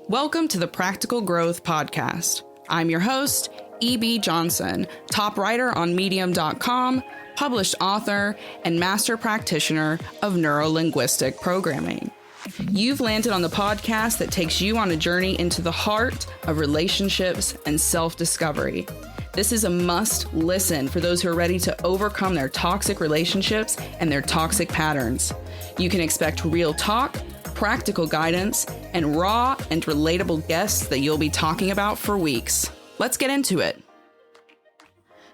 Welcome to the Practical Growth Podcast. I'm your host, E.B. Johnson, top writer on Medium.com, published author, and master practitioner of neuro-linguistic programming. You've landed on the podcast that takes you on a journey into the heart of relationships and self-discovery. This is a must listen for those who are ready to overcome their toxic relationships and their toxic patterns. You can expect real talk, practical guidance, and raw and relatable guests that you'll be talking about for weeks. Let's get into it.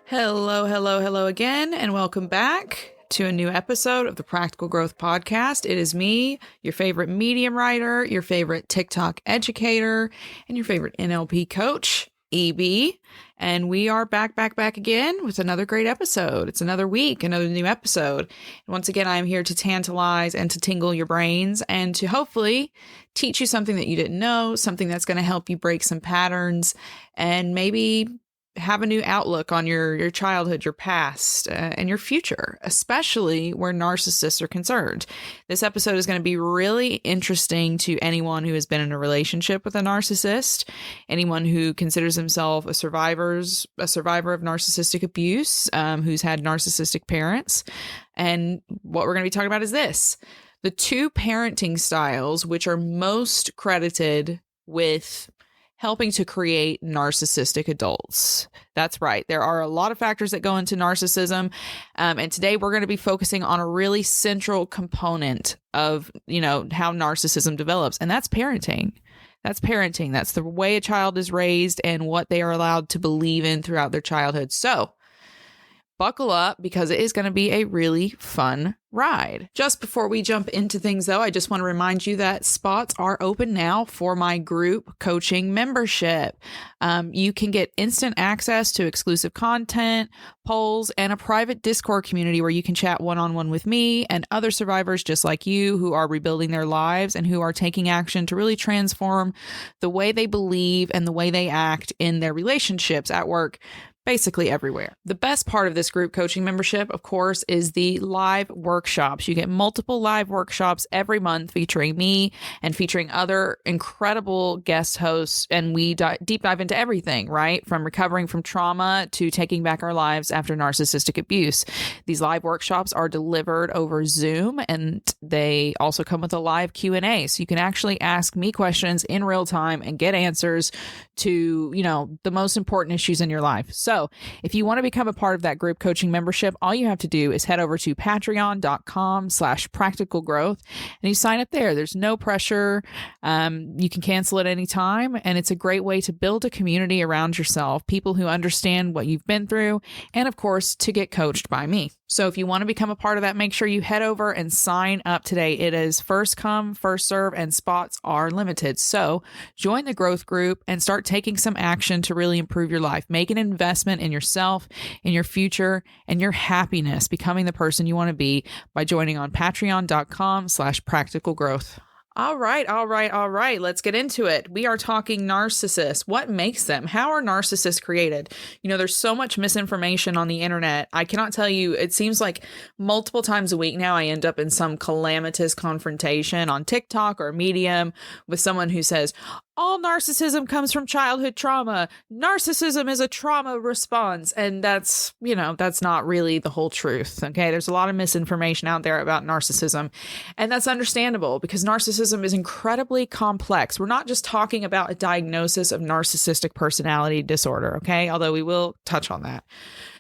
Hello again, and welcome back to a new episode of the Practical Growth Podcast. It is me, your favorite Medium writer, your favorite TikTok educator, and your favorite NLP coach, EB. And we are back again with another great episode. It's another week, another new episode. And once again, I'm here to tantalize and to tingle your brains and to hopefully teach you something that you didn't know, something that's going to help you break some patterns and maybe have a new outlook on your childhood, your past, and your future, especially where narcissists are concerned. This episode is going to be really interesting to anyone who has been in a relationship with a narcissist, anyone who considers himself a survivor of narcissistic abuse, who's had narcissistic parents. And what we're going to be talking about is this: the two parenting styles which are most credited with helping to create narcissistic adults. That's right. There are a lot of factors that go into narcissism. And today we're going to be focusing on a really central component of, how narcissism develops. And that's parenting. That's parenting. That's the way a child is raised and what they are allowed to believe in throughout their childhood. So buckle up, because it is going to be a really fun ride. Just before we jump into things, though, I just want to remind you that spots are open now for my group coaching membership. You can get instant access to exclusive content, polls, and a private Discord community where you can chat one-on-one with me and other survivors just like you who are rebuilding their lives and who are taking action to really transform the way they believe and the way they act in their relationships, at work, basically everywhere. The best part of this group coaching membership, of course, is the live workshops. You get multiple live workshops every month featuring me and featuring other incredible guest hosts. And we deep dive into everything, right? From recovering from trauma to taking back our lives after narcissistic abuse. These live workshops are delivered over Zoom, and they also come with a live Q&A. So you can actually ask me questions in real time and get answers to, the most important issues in your life. So if you want to become a part of that group coaching membership, all you have to do is head over to patreon.com/practicalgrowth and you sign up there. There's no pressure. You can cancel at any time. And it's a great way to build a community around yourself, people who understand what you've been through, and of course, to get coached by me. So if you want to become a part of that, make sure you head over and sign up today. It is first come, first serve, and spots are limited. So join the growth group and start taking some action to really improve your life. Make an investment in yourself, in your future, and your happiness, becoming the person you want to be by joining on patreon.com/practicalgrowth. All right. Let's get into it. We are talking narcissists. What makes them? How are narcissists created? There's so much misinformation on the internet. I cannot tell you, it seems like multiple times a week now I end up in some calamitous confrontation on TikTok or Medium with someone who says, all narcissism comes from childhood trauma. Narcissism is a trauma response. And that's not really the whole truth. Okay. There's a lot of misinformation out there about narcissism. And that's understandable because narcissism is incredibly complex. We're not just talking about a diagnosis of narcissistic personality disorder. Okay. Although we will touch on that.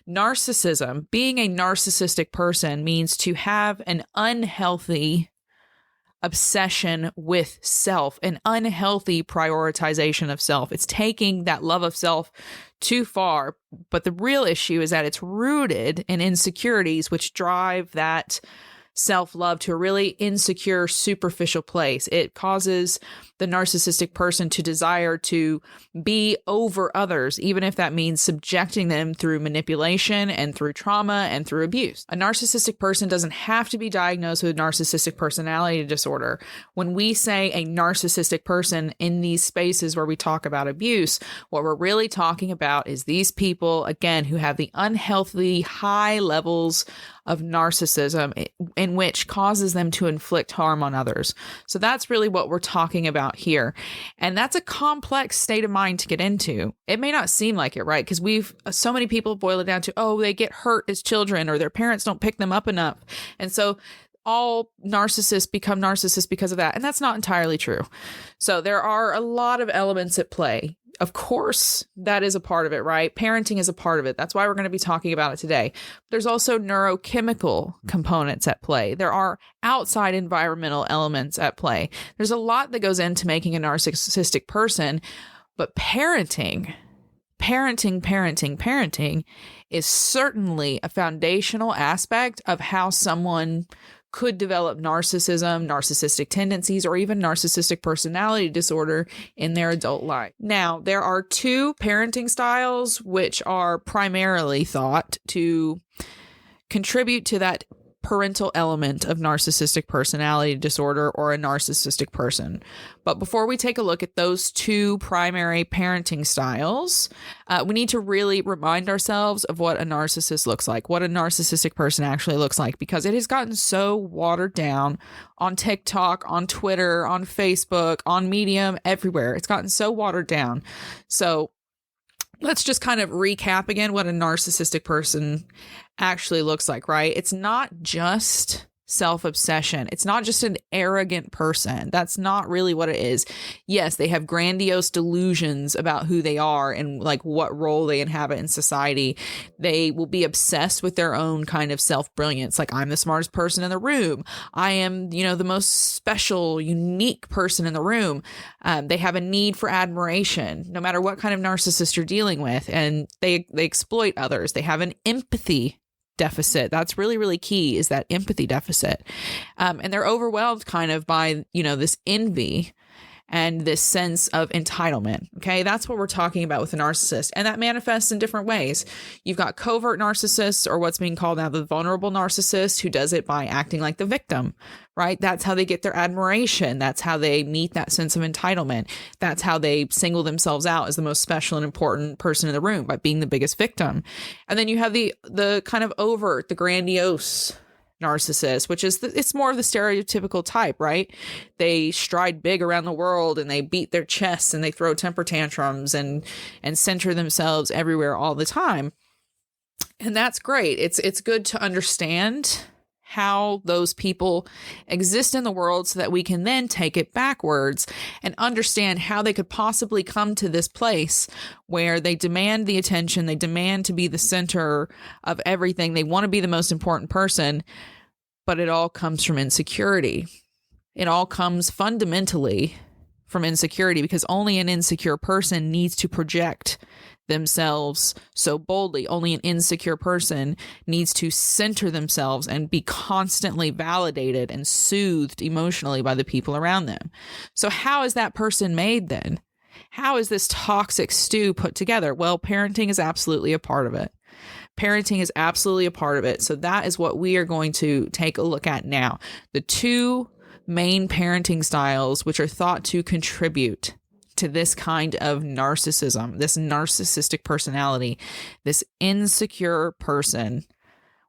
Narcissism, being a narcissistic person, means to have an unhealthy obsession with self, an unhealthy prioritization of self. It's taking that love of self too far. But the real issue is that it's rooted in insecurities, which drive that self-love to a really insecure, superficial place. It causes the narcissistic person to desire to be over others, even if that means subjecting them through manipulation and through trauma and through abuse. A narcissistic person doesn't have to be diagnosed with narcissistic personality disorder. When we say a narcissistic person in these spaces where we talk about abuse, what we're really talking about is these people, again, who have the unhealthy high levels of narcissism in which causes them to inflict harm on others. So that's really what we're talking about here. And that's a complex state of mind to get into. It may not seem like it, right? Because so many people boil it down to, oh, they get hurt as children or their parents don't pick them up enough. And so all narcissists become narcissists because of that. And that's not entirely true. So there are a lot of elements at play. Of course, that is a part of it, right? Parenting is a part of it. That's why we're going to be talking about it today. There's also neurochemical components at play. There are outside environmental elements at play. There's a lot that goes into making a narcissistic person, but parenting is certainly a foundational aspect of how someone could develop narcissism, narcissistic tendencies, or even narcissistic personality disorder in their adult life. Now, there are two parenting styles which are primarily thought to contribute to that parental element of narcissistic personality disorder or a narcissistic person. But before we take a look at those two primary parenting styles, we need to really remind ourselves of what a narcissist looks like, what a narcissistic person actually looks like, because it has gotten so watered down on TikTok, on Twitter, on Facebook, on Medium, everywhere. It's gotten so watered down. So let's just kind of recap again what a narcissistic person actually looks like, right? It's not just self-obsession. It's not just an arrogant person. That's not really what it is. Yes, they have grandiose delusions about who they are and like what role they inhabit in society. They will be obsessed with their own kind of self-brilliance. Like, I'm the smartest person in the room. I am, the most special, unique person in the room. They have a need for admiration, no matter what kind of narcissist you're dealing with. And they exploit others. They have an empathy deficit. That's really, really key, is that empathy deficit. And they're overwhelmed kind of by, this envy and this sense of entitlement. Okay. That's what we're talking about with a narcissist. And that manifests in different ways. You've got covert narcissists, or what's being called now the vulnerable narcissist, who does it by acting like the victim, right? That's how they get their admiration. That's how they meet that sense of entitlement. That's how they single themselves out as the most special and important person in the room, by being the biggest victim. And then you have the kind of overt, the grandiose narcissist, which is it's more of the stereotypical type, right? They stride big around the world and they beat their chests and they throw temper tantrums and center themselves everywhere all the time. And that's great. It's good to understand how those people exist in the world so that we can then take it backwards and understand how they could possibly come to this place where they demand the attention, they demand to be the center of everything, they want to be the most important person, but it all comes from insecurity. It all comes fundamentally from insecurity, because only an insecure person needs to project themselves so boldly. Only an insecure person needs to center themselves and be constantly validated and soothed emotionally by the people around them. So how is that person made then? How is this toxic stew put together? Well, parenting is absolutely a part of it. Parenting is absolutely a part of it. So that is what we are going to take a look at now. The two main parenting styles which are thought to contribute to this kind of narcissism, this narcissistic personality, this insecure person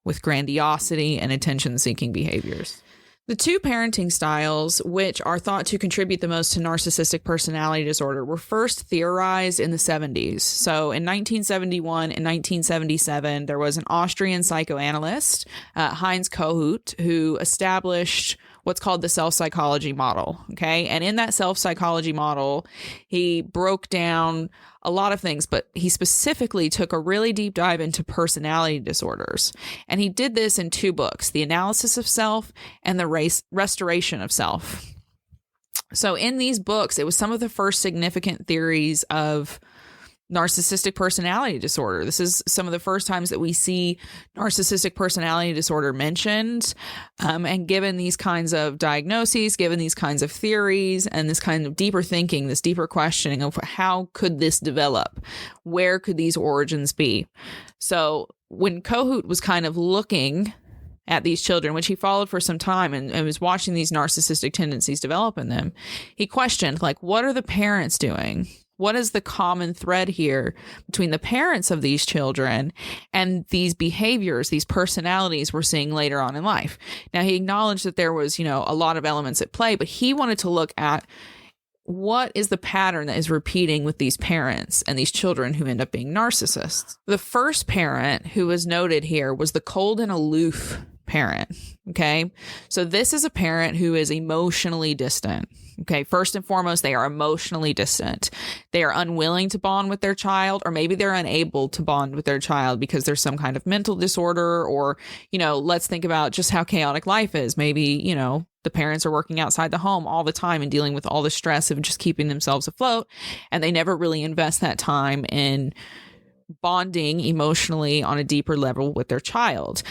with grandiosity and attention-seeking behaviors. The two parenting styles which are thought to contribute the most to narcissistic personality disorder were first theorized in the 70s. So in 1971 and 1977, there was an Austrian psychoanalyst, Heinz Kohut, who established what's called the self-psychology model. Okay. And in that self-psychology model, he broke down a lot of things, but he specifically took a really deep dive into personality disorders. And he did this in two books, The Analysis of Self and The Restoration of Self. So in these books, it was some of the first significant theories of narcissistic personality disorder. This is some of the first times that we see narcissistic personality disorder mentioned. And given these kinds of diagnoses, given these kinds of theories, and this kind of deeper thinking, this deeper questioning of how could this develop? Where could these origins be? So when Kohut was kind of looking at these children, which he followed for some time and was watching these narcissistic tendencies develop in them, he questioned, like, what are the parents doing? What is the common thread here between the parents of these children and these behaviors, these personalities we're seeing later on in life? Now, he acknowledged that there was, a lot of elements at play, but he wanted to look at what is the pattern that is repeating with these parents and these children who end up being narcissists. The first parent who was noted here was the cold and aloof parent. Okay. So this is a parent who is emotionally distant. Okay. First and foremost, they are emotionally distant. They are unwilling to bond with their child, or maybe they're unable to bond with their child because there's some kind of mental disorder, or, let's think about just how chaotic life is. Maybe, the parents are working outside the home all the time and dealing with all the stress of just keeping themselves afloat. And they never really invest that time in bonding emotionally on a deeper level with their child.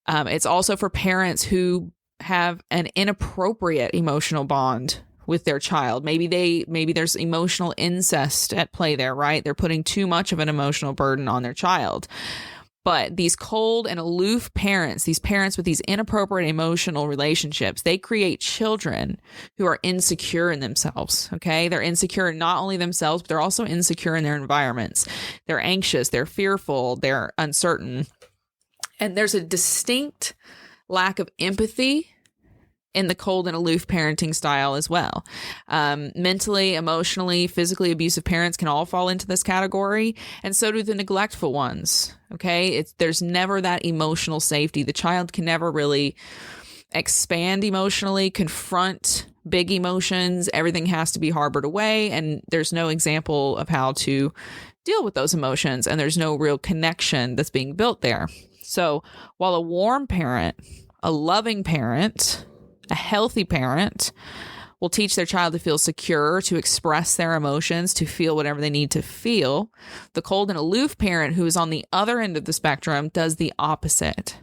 It's also for parents who have an inappropriate emotional bond with their child. Maybe there's emotional incest at play there, right? They're putting too much of an emotional burden on their child. But these cold and aloof parents, these parents with these inappropriate emotional relationships, they create children who are insecure in themselves, okay? They're insecure in not only themselves, but they're also insecure in their environments. They're anxious, they're fearful, they're uncertain. And there's a distinct lack of empathy in the cold and aloof parenting style as well. Mentally, emotionally, physically abusive parents can all fall into this category, and so do the neglectful ones. Okay, there's never that emotional safety. The child can never really expand emotionally, confront big emotions. Everything has to be harbored away, and there's no example of how to deal with those emotions, and there's no real connection that's being built there. So while a warm parent, a loving parent, a healthy parent will teach their child to feel secure, to express their emotions, to feel whatever they need to feel, the cold and aloof parent who is on the other end of the spectrum does the opposite.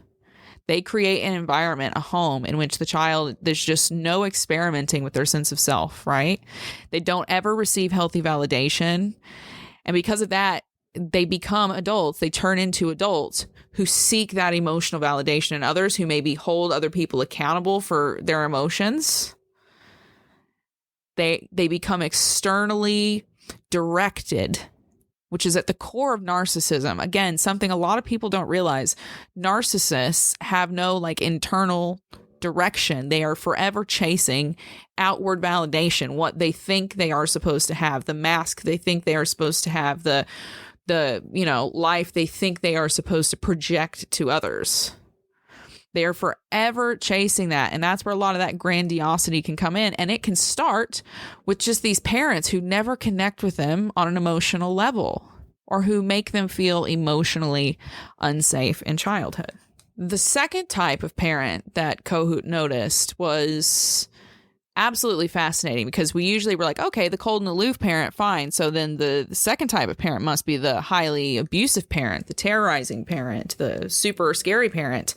They create an environment, a home, in which the child, there's just no experimenting with their sense of self, right? They don't ever receive healthy validation. And because of that, they become adults. They turn into adults who seek that emotional validation in others, who maybe hold other people accountable for their emotions. They become externally directed, which is at the core of narcissism. Again, something a lot of people don't realize. Narcissists have no internal direction. They are forever chasing outward validation, what they think they are supposed to have, the mask they think they are supposed to have, the life they think they are supposed to project to others. They are forever chasing that. And that's where a lot of that grandiosity can come in. And it can start with just these parents who never connect with them on an emotional level, or who make them feel emotionally unsafe in childhood. The second type of parent that Kohut noticed was absolutely fascinating, because we usually were like, okay, the cold and aloof parent, fine. So then the second type of parent must be the highly abusive parent, the terrorizing parent, the super scary parent.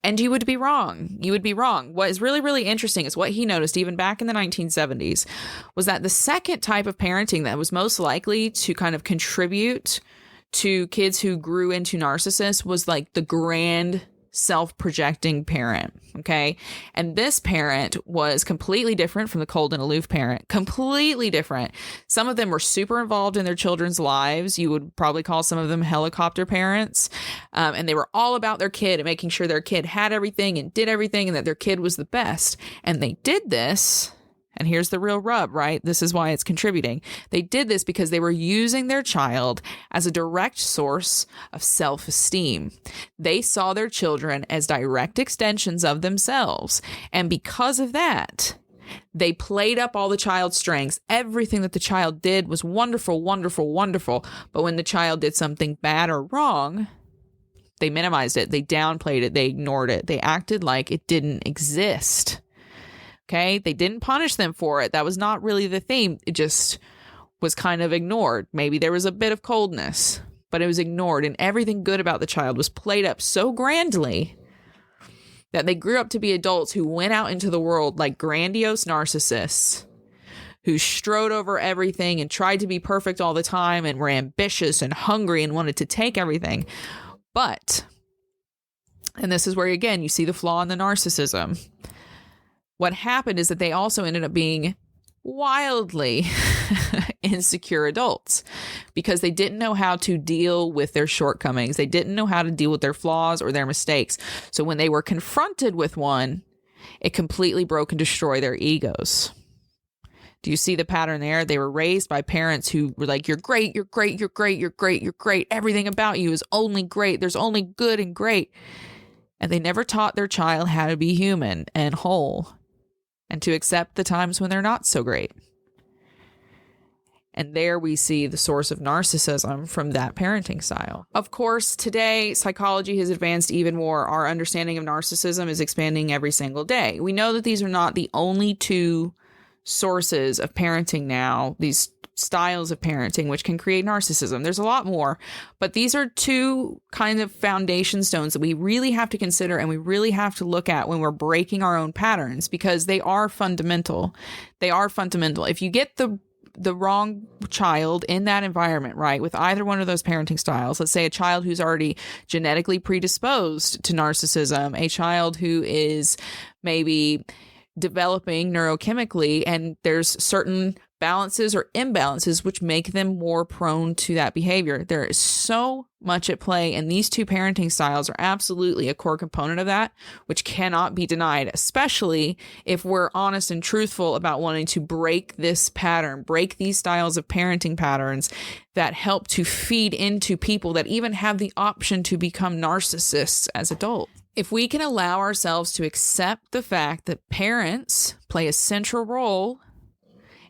And you would be wrong. You would be wrong. What is really, really interesting is what he noticed even back in the 1970s was that the second type of parenting that was most likely to kind of contribute to kids who grew into narcissists was like the grand self-projecting parent. Okay. And this parent was completely different from the cold and aloof parent, completely different. Some of them were super involved in their children's lives. You would probably call some of them helicopter parents. And they were all about their kid and making sure their kid had everything and did everything and that their kid was the best. And they did this. And here's the real rub, right? This is why it's contributing. They did this because they were using their child as a direct source of self-esteem. They saw their children as direct extensions of themselves. And because of that, they played up all the child's strengths. Everything that the child did was wonderful, wonderful, wonderful. But when the child did something bad or wrong, they minimized it. They downplayed it. They ignored it. They acted like it didn't exist. Okay, they didn't punish them for it. That was not really the theme. It just was kind of ignored. Maybe there was a bit of coldness, but it was ignored. And everything good about the child was played up so grandly that they grew up to be adults who went out into the world like grandiose narcissists, who strode over everything and tried to be perfect all the time and were ambitious and hungry and wanted to take everything. But, and this is where, again, you see the flaw in the narcissism. What happened is that they also ended up being wildly insecure adults because they didn't know how to deal with their shortcomings. They didn't know how to deal with their flaws or their mistakes. So when they were confronted with one, it completely broke and destroyed their egos. Do you see the pattern there? They were raised by parents who were like, you're great, you're great, you're great, you're great, you're great. Everything about you is only great. There's only good and great. And they never taught their child how to be human and whole and to accept the times when they're not so great. And there we see the source of narcissism from that parenting style. Of course, today, psychology has advanced even more. Our understanding of narcissism is expanding every single day. We know that these are not the only two sources of parenting now, these styles of parenting, which can create narcissism. There's a lot more, but these are two kind of foundation stones that we really have to consider and we really have to look at when we're breaking our own patterns because they are fundamental. They are fundamental. If you get the wrong child in that environment, right, with either one of those parenting styles, let's say a child who's already genetically predisposed to narcissism, a child who is maybe developing neurochemically, and there's certain balances or imbalances which make them more prone to that behavior. There is so much at play, and these two parenting styles are absolutely a core component of that, which cannot be denied, especially if we're honest and truthful about wanting to break this pattern, break these styles of parenting patterns that help to feed into people that even have the option to become narcissists as adults. If we can allow ourselves to accept the fact that parents play a central role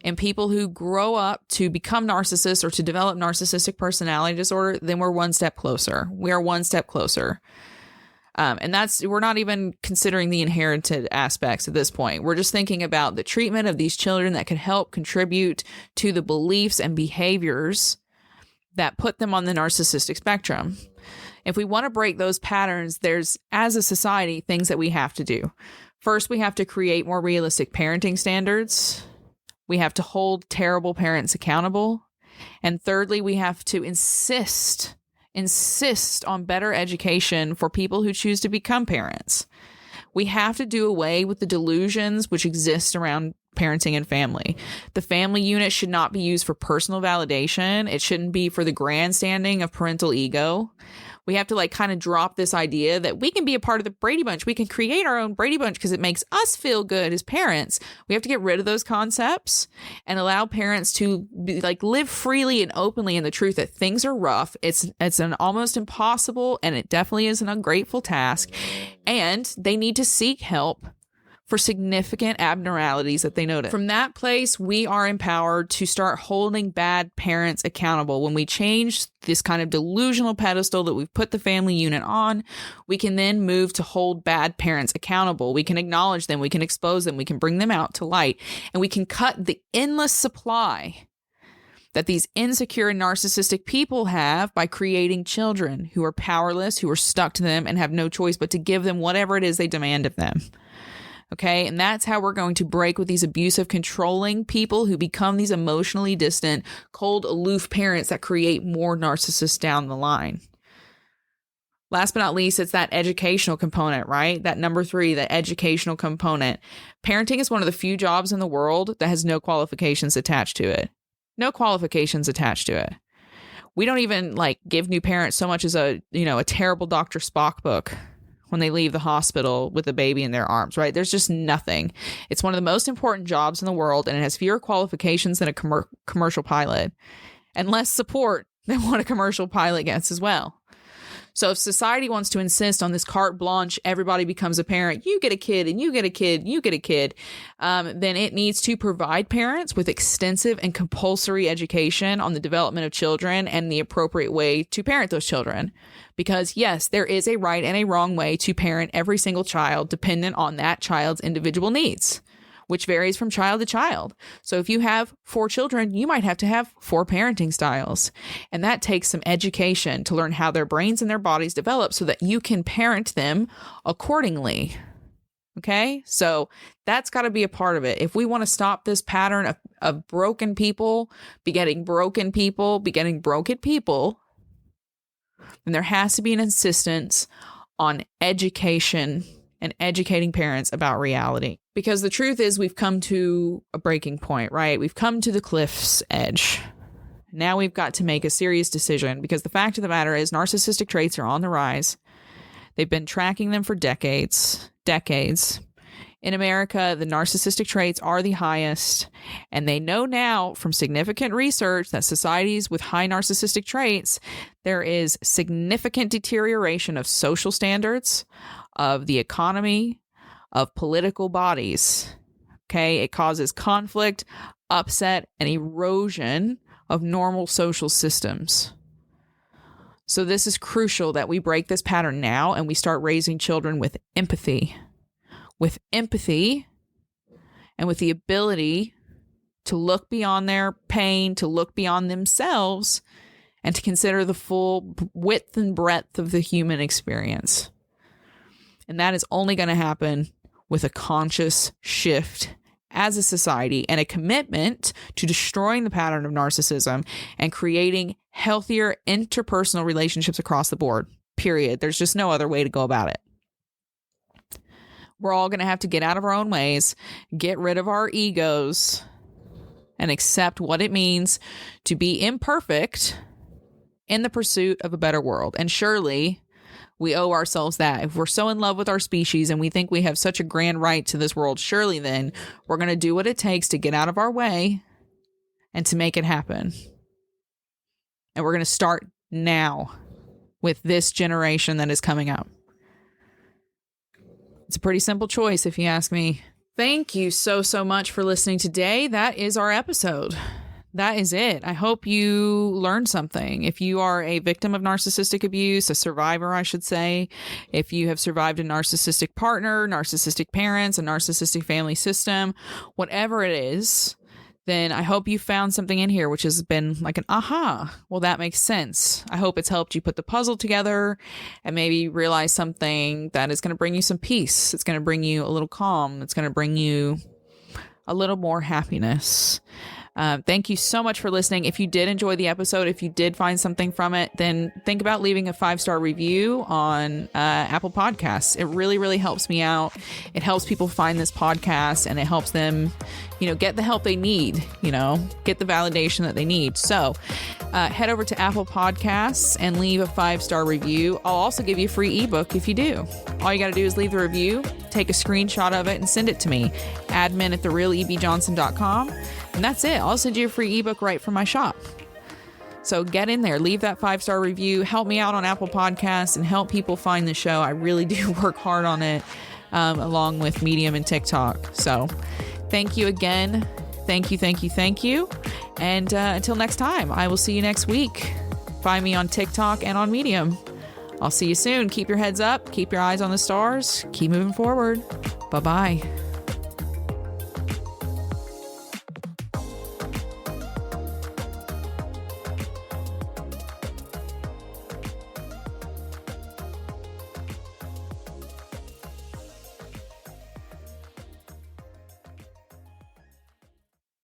in people who grow up to become narcissists or to develop narcissistic personality disorder, then we're one step closer. We are one step closer. And we're not even considering the inherited aspects at this point. We're just thinking about the treatment of these children that could help contribute to the beliefs and behaviors that put them on the narcissistic spectrum. If we want to break those patterns, there's, as a society, things that we have to do. First, we have to create more realistic parenting standards. We have to hold terrible parents accountable. And thirdly, we have to insist on better education for people who choose to become parents. We have to do away with the delusions which exist around parenting and family. The family unit should not be used for personal validation. It shouldn't be for the grandstanding of parental ego. We have to kind of drop this idea that we can be a part of the Brady Bunch. We can create our own Brady Bunch because it makes us feel good as parents. We have to get rid of those concepts and allow parents to live freely and openly in the truth that things are rough. It's an almost impossible, and it definitely is an ungrateful task. And they need to seek help for significant abnormalities that they notice. From that place, we are empowered to start holding bad parents accountable. When we change this kind of delusional pedestal that we've put the family unit on, we can then move to hold bad parents accountable. We can acknowledge them, we can expose them, we can bring them out to light, and we can cut the endless supply that these insecure and narcissistic people have by creating children who are powerless, who are stuck to them and have no choice but to give them whatever it is they demand of them. Okay, and that's how we're going to break with these abusive, controlling people who become these emotionally distant, cold, aloof parents that create more narcissists down the line. Last but not least, it's that educational component, right? That number 3, the educational component. Parenting is one of the few jobs in the world that has no qualifications attached to it. No qualifications attached to it. We don't even give new parents so much as a terrible Dr. Spock book when they leave the hospital with a baby in their arms, right? There's just nothing. It's one of the most important jobs in the world, and it has fewer qualifications than a commercial pilot and less support than what a commercial pilot gets as well. So if society wants to insist on this carte blanche, everybody becomes a parent, you get a kid and you get a kid, you get a kid, then it needs to provide parents with extensive and compulsory education on the development of children and the appropriate way to parent those children. Because yes, there is a right and a wrong way to parent every single child dependent on that child's individual needs, which varies from child to child. So if you have 4 children, you might have to have 4 parenting styles. And that takes some education to learn how their brains and their bodies develop so that you can parent them accordingly. Okay? So that's got to be a part of it. If we want to stop this pattern of broken people begetting broken people, then there has to be an insistence on education and educating parents about reality. Because the truth is, we've come to a breaking point, right? We've come to the cliff's edge. Now we've got to make a serious decision, because the fact of the matter is narcissistic traits are on the rise. They've been tracking them for decades. In America, the narcissistic traits are the highest, and they know now from significant research that societies with high narcissistic traits, there is significant deterioration of social standards, of the economy, of political bodies. Okay, it causes conflict, upset, and erosion of normal social systems. So this is crucial that we break this pattern now and we start raising children with empathy. With empathy and with the ability to look beyond their pain, to look beyond themselves, and to consider the full width and breadth of the human experience. And that is only going to happen with a conscious shift as a society and a commitment to destroying the pattern of narcissism and creating healthier interpersonal relationships across the board, period. There's just no other way to go about it. We're all going to have to get out of our own ways, get rid of our egos, and accept what it means to be imperfect in the pursuit of a better world. And surely we owe ourselves that. If we're so in love with our species and we think we have such a grand right to this world, surely then we're going to do what it takes to get out of our way and to make it happen. And we're going to start now with this generation that is coming up. It's a pretty simple choice, if you ask me. Thank you so much for listening today. That is our episode. That is it. I hope you learned something. If you are a victim of narcissistic abuse, a survivor, I should say, if you have survived a narcissistic partner, narcissistic parents, a narcissistic family system, whatever it is, then I hope you found something in here which has been like an aha. Well, that makes sense. I hope it's helped you put the puzzle together and maybe realize something that is going to bring you some peace. It's going to bring you a little calm. It's going to bring you a little more happiness. Thank you so much for listening. If you did enjoy the episode, if you did find something from it, then think about leaving a 5-star review on Apple Podcasts. It really, really helps me out. It helps people find this podcast and it helps them, get the help they need, get the validation that they need. So head over to Apple Podcasts and leave a 5-star review. I'll also give you a free ebook if you do. All you got to do is leave the review, take a screenshot of it and send it to me. admin@therealebjohnson.com. And that's it. I'll send you a free ebook right from my shop. So get in there, leave that 5-star review, help me out on Apple Podcasts and help people find the show. I really do work hard on it, along with Medium and TikTok. So thank you again. Thank you. And until next time, I will see you next week. Find me on TikTok and on Medium. I'll see you soon. Keep your heads up. Keep your eyes on the stars. Keep moving forward. Bye-bye.